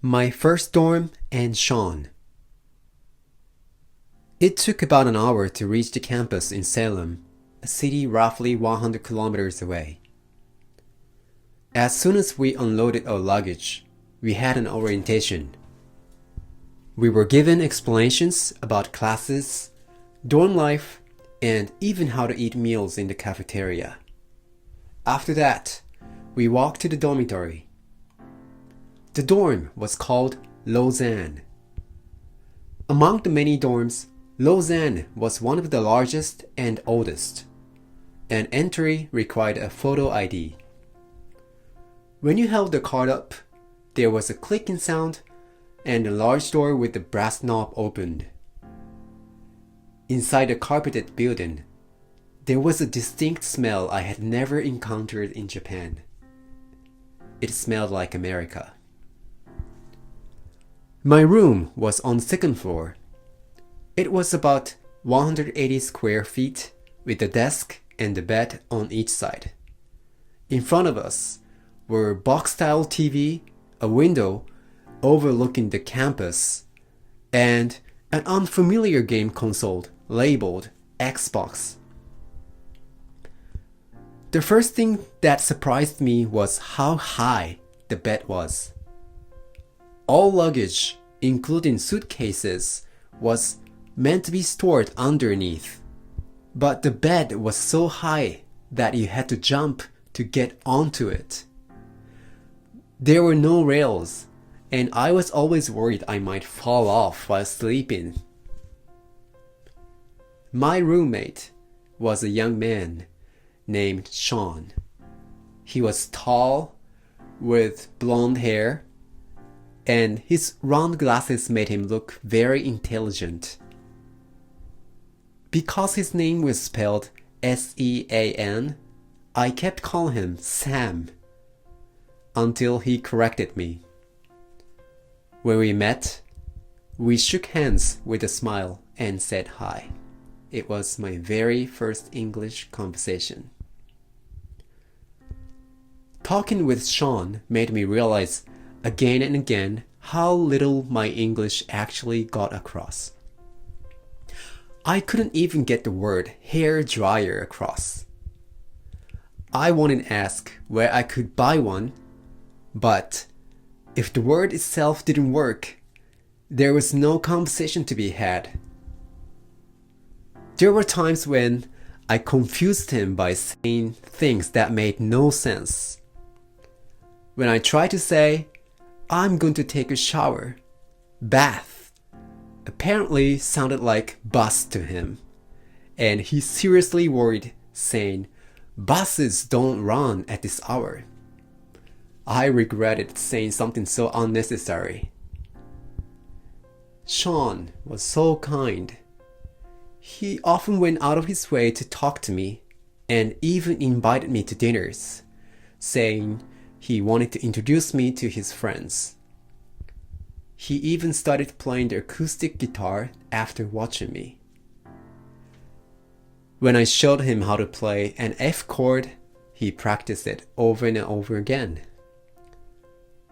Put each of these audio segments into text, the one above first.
My first dorm and Sean. It took about an hour to reach the campus in Salem, a city roughly 100 kilometers away. As soon as we unloaded our luggage, we had an orientation. We were given explanations about classes, dorm life, and even how to eat meals in the cafeteria. After that, we walked to the dormitory. The dorm was called Lausanne. Among the many dorms, Lausanne was one of the largest and oldest, and entry required a photo ID. When you held the card up, there was a clicking sound and a large door with the brass knob opened. Inside the carpeted building, there was a distinct smell I had never encountered in Japan. It smelled like America. My room was on the second floor. It was about 180 square feet with a desk and a bed on each side. In front of us were box-style TV, a window overlooking the campus, and an unfamiliar game console labeled Xbox. The first thing that surprised me was how high the bed was. All luggage, including suitcases, was meant to be stored underneath, but the bed was so high that you had to jump to get onto it. There were no rails, and I was always worried I might fall off while sleeping. My roommate was a young man named Sean. He was tall, with blonde hair, and his round glasses made him look very intelligent. Because his name was spelled S-E-A-N, I kept calling him Sam, until he corrected me. When we met, we shook hands with a smile and said hi. It was my very first English conversation. Talking with Sean made me realize again and again how little my English actually got across. I couldn't even get the word hair dryer across. I wanted to ask where I could buy one, but if the word itself didn't work, there was no conversation to be had. There were times when I confused him by saying things that made no sense. When I tried to say, "I'm going to take a shower," bath apparently sounded like bus to him, and he seriously worried, saying, "Buses don't run at this hour." I regretted saying something so unnecessary. Sean was so kind. He often went out of his way to talk to me and even invited me to dinners, saying he wanted to introduce me to his friends. He even started playing the acoustic guitar after watching me. When I showed him how to play an F chord, he practiced it over and over again.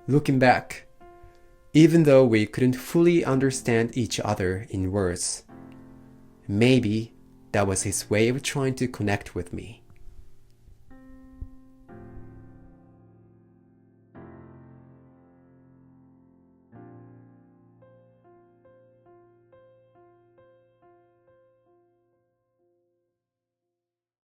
Looking back, even though we couldn't fully understand each other in words, maybe that was his way of trying to connect with me.